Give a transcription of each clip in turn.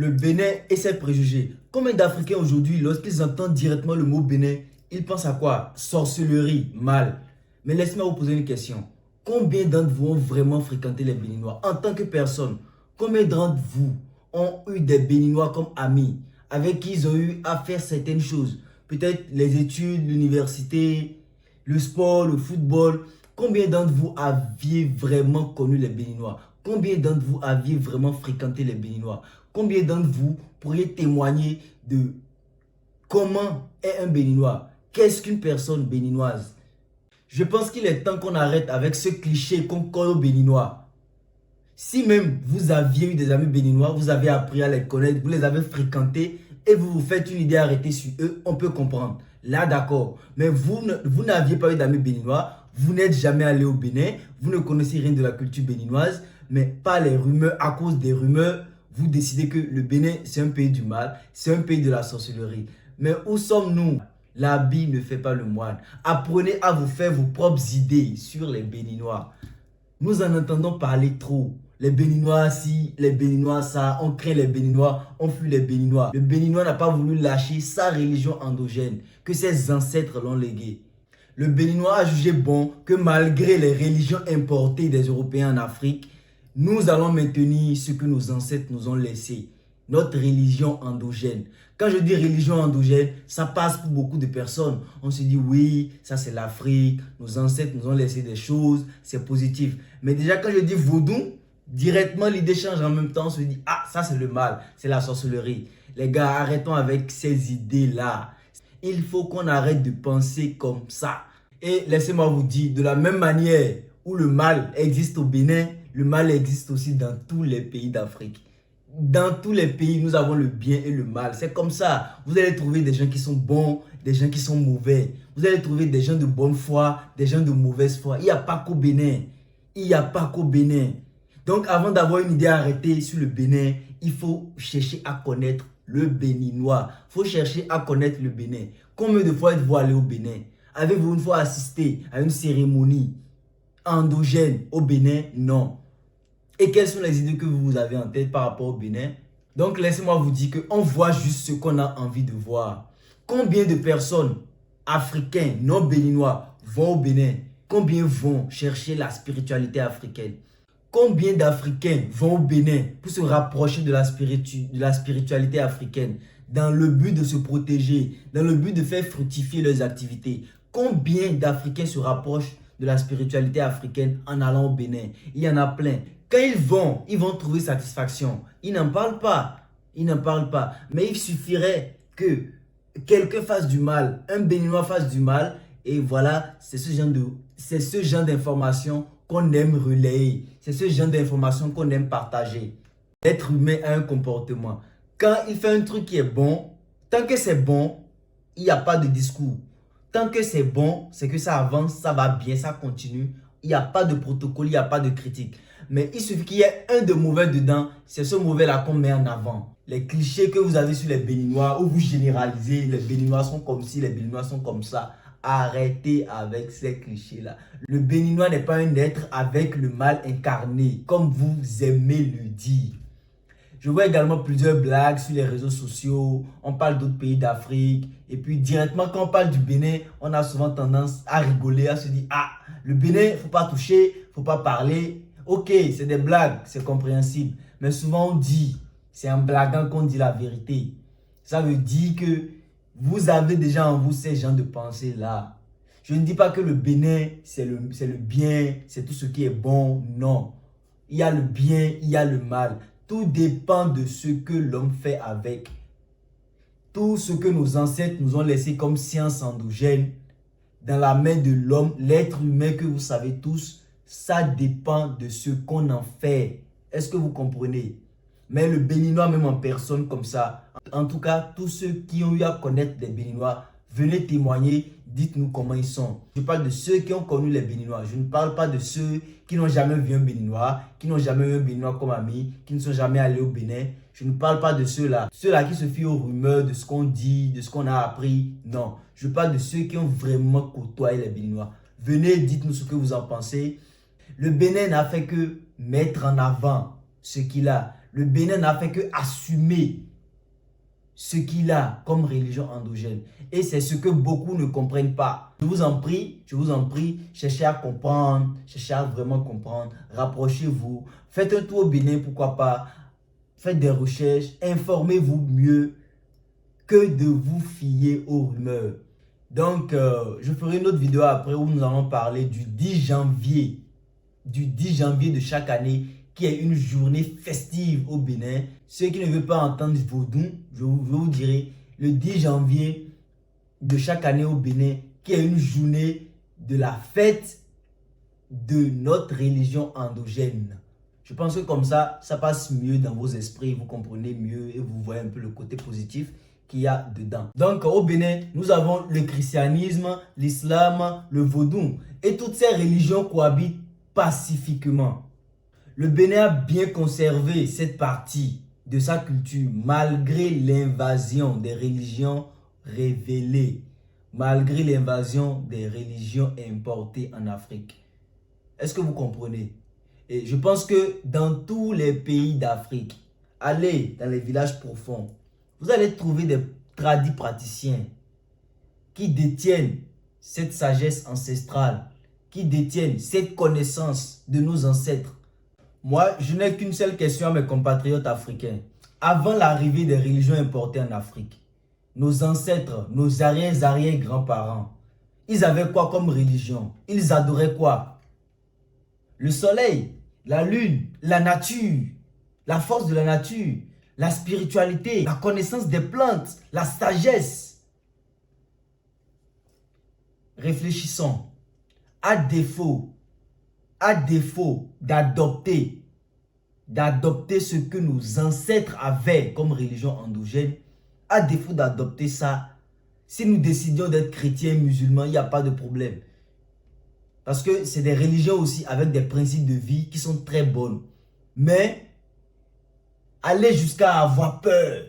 Le Bénin et ses préjugés. Combien d'Africains aujourd'hui, lorsqu'ils entendent directement le mot Bénin, ils pensent à quoi? Sorcellerie, mal. Mais laissez-moi vous poser une question. Combien d'entre vous ont vraiment fréquenté les Béninois en tant que personne? Combien d'entre vous ont eu des Béninois comme amis, avec qui ils ont eu à faire certaines choses? Peut-être les études, l'université, le sport, le football. Combien d'entre vous aviez vraiment connu les Béninois? Combien d'entre vous aviez vraiment fréquenté les Béninois? Combien d'entre vous pourriez témoigner de comment est un Béninois? Qu'est-ce qu'une personne béninoise? Je pense qu'il est temps qu'on arrête avec ce cliché qu'on colle aux Béninois. Si même vous aviez eu des amis béninois, vous avez appris à les connaître, vous les avez fréquentés et vous vous faites une idée arrêtée sur eux, on peut comprendre. Là, d'accord. Mais vous n'aviez pas eu d'amis béninois, vous n'êtes jamais allé au Bénin, vous ne connaissez rien de la culture béninoise, mais par les rumeurs, à cause des rumeurs, vous décidez que le Bénin, c'est un pays du mal, c'est un pays de la sorcellerie. Mais où sommes-nous? L'habit ne fait pas le moine. Apprenez à vous faire vos propres idées sur les Béninois. Nous en entendons parler trop. Les Béninois ci, les Béninois ça, on craint les Béninois, on fuit les Béninois. Le Béninois n'a pas voulu lâcher sa religion endogène que ses ancêtres l'ont léguée. Le Béninois a jugé bon que malgré les religions importées des Européens en Afrique, nous allons maintenir ce que nos ancêtres nous ont laissé, notre religion endogène. Quand je dis religion endogène, ça passe pour beaucoup de personnes. On se dit oui, ça c'est l'Afrique, nos ancêtres nous ont laissé des choses, c'est positif. Mais déjà quand je dis vaudou, directement l'idée change en même temps, on se dit ah ça c'est le mal, c'est la sorcellerie. Les gars, arrêtons avec ces idées-là. Il faut qu'on arrête de penser comme ça. Et laissez-moi vous dire, de la même manière où le mal existe au Bénin, le mal existe aussi dans tous les pays d'Afrique. Dans tous les pays, nous avons le bien et le mal. C'est comme ça. Vous allez trouver des gens qui sont bons, des gens qui sont mauvais. Vous allez trouver des gens de bonne foi, des gens de mauvaise foi. Il n'y a pas qu'au Bénin. Il n'y a pas qu'au Bénin. Donc, avant d'avoir une idée arrêtée sur le Bénin, il faut chercher à connaître le Béninois. Il faut chercher à connaître le Bénin. Combien de fois êtes-vous allé au Bénin? Avez-vous une fois assisté à une cérémonie endogène au Bénin? Non. Et quelles sont les idées que vous avez en tête par rapport au Bénin? Donc, laissez-moi vous dire qu'on voit juste ce qu'on a envie de voir. Combien de personnes africaines, non béninois, vont au Bénin? Combien vont chercher la spiritualité africaine? Combien d'Africains vont au Bénin pour se rapprocher de la spiritualité africaine dans le but de se protéger, dans le but de faire fructifier leurs activités? Combien d'Africains se rapprochent de la spiritualité africaine en allant au Bénin? Il y en a plein. Quand ils vont trouver satisfaction. Ils n'en parlent pas. Ils n'en parlent pas. Mais il suffirait que quelqu'un fasse du mal, un Béninois fasse du mal, et voilà, c'est ce genre d'information qu'on aime relayer. C'est ce genre d'information qu'on aime partager. L'être humain a un comportement. Quand il fait un truc qui est bon, tant que c'est bon, il n'y a pas de discours. Tant que c'est bon, c'est que ça avance, ça va bien, ça continue. Il n'y a pas de protocole, il n'y a pas de critique. Mais il suffit qu'il y ait un de mauvais dedans, c'est ce mauvais-là qu'on met en avant. Les clichés que vous avez sur les Béninois, où vous généralisez, les Béninois sont comme ci, les Béninois sont comme ça. Arrêtez avec ces clichés-là. Le Béninois n'est pas un être avec le mal incarné, comme vous aimez le dire. Je vois également plusieurs blagues sur les réseaux sociaux. On parle d'autres pays d'Afrique. Et puis directement, quand on parle du Bénin, on a souvent tendance à rigoler, à se dire « Ah, le Bénin, il ne faut pas toucher, il ne faut pas parler. » Ok, c'est des blagues, c'est compréhensible. Mais souvent, on dit, c'est en blaguant qu'on dit la vérité. Ça veut dire que vous avez déjà en vous ces gens de pensée-là. Je ne dis pas que le Bénin, c'est le bien, c'est tout ce qui est bon. Non. Il y a le bien, il y a le mal. Tout dépend de ce que l'homme fait avec. Tout ce que nos ancêtres nous ont laissé comme science endogène dans la main de l'homme, l'être humain que vous savez tous, ça dépend de ce qu'on en fait. Est-ce que vous comprenez? Mais le Béninois, même en personne comme ça, en tout cas, tous ceux qui ont eu à connaître des Béninois, venez témoigner, dites-nous comment ils sont. Je parle de ceux qui ont connu les Béninois. Je ne parle pas de ceux qui n'ont jamais vu un Béninois, qui n'ont jamais eu un Béninois comme ami, qui ne sont jamais allés au Bénin. Je ne parle pas de ceux-là. Ceux-là qui se fient aux rumeurs de ce qu'on dit, de ce qu'on a appris. Non, je parle de ceux qui ont vraiment côtoyé les Béninois. Venez, dites-nous ce que vous en pensez. Le Bénin n'a fait que mettre en avant ce qu'il a. Le Bénin n'a fait que assumer ce qu'il a comme religion endogène. Et c'est ce que beaucoup ne comprennent pas. Je vous en prie, cherchez à comprendre, cherchez à vraiment comprendre. Rapprochez-vous, faites un tour au Bénin, pourquoi pas. Faites des recherches, informez-vous mieux que de vous fier aux rumeurs. Donc, je ferai une autre vidéo après où nous allons parler du 10 janvier. Du 10 janvier de chaque année, qui est une journée festive au Bénin. Ceux qui ne veulent pas entendre vaudou, je vous dirai le 10 janvier de chaque année au Bénin, qui est une journée de la fête de notre religion endogène. Je pense que comme ça passe mieux dans vos esprits, vous comprenez mieux et vous voyez un peu le côté positif qu'il y a dedans. Donc au Bénin, nous avons le christianisme, l'islam, le vaudou. Et toutes ces religions cohabitent pacifiquement. Le Bénin a bien conservé cette partie de sa culture malgré l'invasion des religions révélées, malgré l'invasion des religions importées en Afrique. Est-ce que vous comprenez? Et je pense que dans tous les pays d'Afrique, allez dans les villages profonds, vous allez trouver des tradis praticiens qui détiennent cette sagesse ancestrale, qui détiennent cette connaissance de nos ancêtres. Moi, je n'ai qu'une seule question à mes compatriotes africains. Avant l'arrivée des religions importées en Afrique, nos ancêtres, nos arrière-grands-parents, ils avaient quoi comme religion? Ils adoraient quoi? Le soleil, la lune, la nature, la force de la nature, la spiritualité, la connaissance des plantes, la sagesse. Réfléchissons. À défaut d'adopter ce que nos ancêtres avaient comme religion endogène, à défaut d'adopter ça, si nous décidions d'être chrétiens, musulmans, il n'y a pas de problème. Parce que c'est des religions aussi avec des principes de vie qui sont très bonnes. Mais aller jusqu'à avoir peur,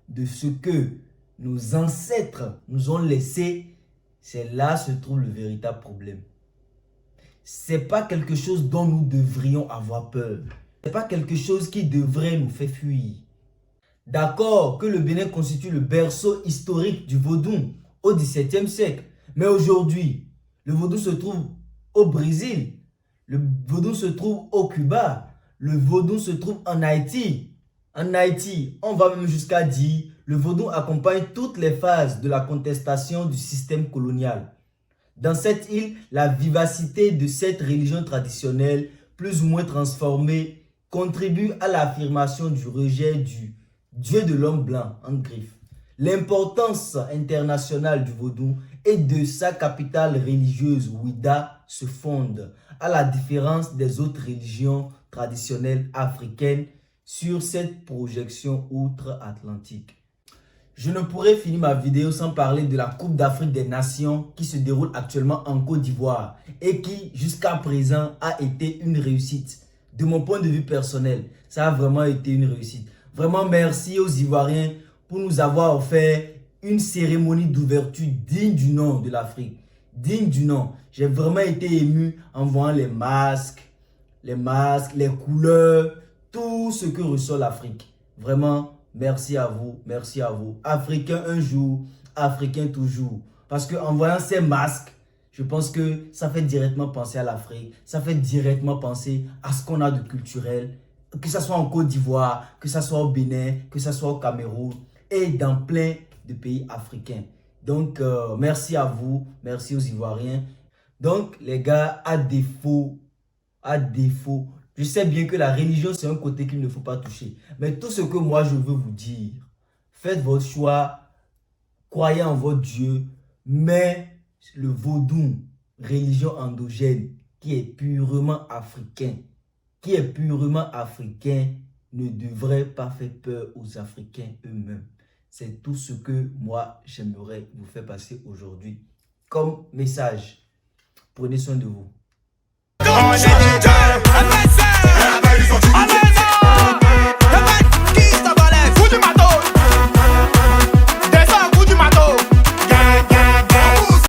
de ce que nos ancêtres nous ont laissé, c'est là se trouve le véritable problème. Ce n'est pas quelque chose dont nous devrions avoir peur. Ce n'est pas quelque chose qui devrait nous faire fuir. D'accord que le Bénin constitue le berceau historique du vaudou au XVIIe siècle. Mais aujourd'hui, le vaudou se trouve au Brésil. Le vaudou se trouve au Cuba. Le vaudou se trouve en Haïti. En Haïti, on va même jusqu'à dire le vaudou accompagne toutes les phases de la contestation du système colonial. Dans cette île, la vivacité de cette religion traditionnelle, plus ou moins transformée, contribue à l'affirmation du rejet du Dieu de l'homme blanc, en griffe. L'importance internationale du vaudou et de sa capitale religieuse, Ouidah, se fonde, à la différence des autres religions traditionnelles africaines, sur cette projection outre-Atlantique. Je ne pourrais finir ma vidéo sans parler de la Coupe d'Afrique des Nations qui se déroule actuellement en Côte d'Ivoire et qui, jusqu'à présent, a été une réussite. De mon point de vue personnel, ça a vraiment été une réussite. Vraiment, merci aux Ivoiriens pour nous avoir offert une cérémonie d'ouverture digne du nom de l'Afrique. Digne du nom. J'ai vraiment été ému en voyant les masques, les couleurs, tout ce que ressort l'Afrique. Vraiment, merci à vous, merci à vous. Africains un jour, Africains toujours. Parce qu'en voyant ces masques, je pense que ça fait directement penser à l'Afrique. Ça fait directement penser à ce qu'on a de culturel. Que ce soit en Côte d'Ivoire, que ce soit au Bénin, que ce soit au Cameroun et dans plein de pays africains. Donc, merci à vous, merci aux Ivoiriens. Donc, les gars, à défaut, je sais bien que la religion, c'est un côté qu'il ne faut pas toucher. Mais tout ce que moi, je veux vous dire, faites votre choix, croyez en votre Dieu, mais le vaudou, religion endogène, qui est purement africain, ne devrait pas faire peur aux Africains eux-mêmes. C'est tout ce que moi, j'aimerais vous faire passer aujourd'hui comme message. Prenez soin de vous.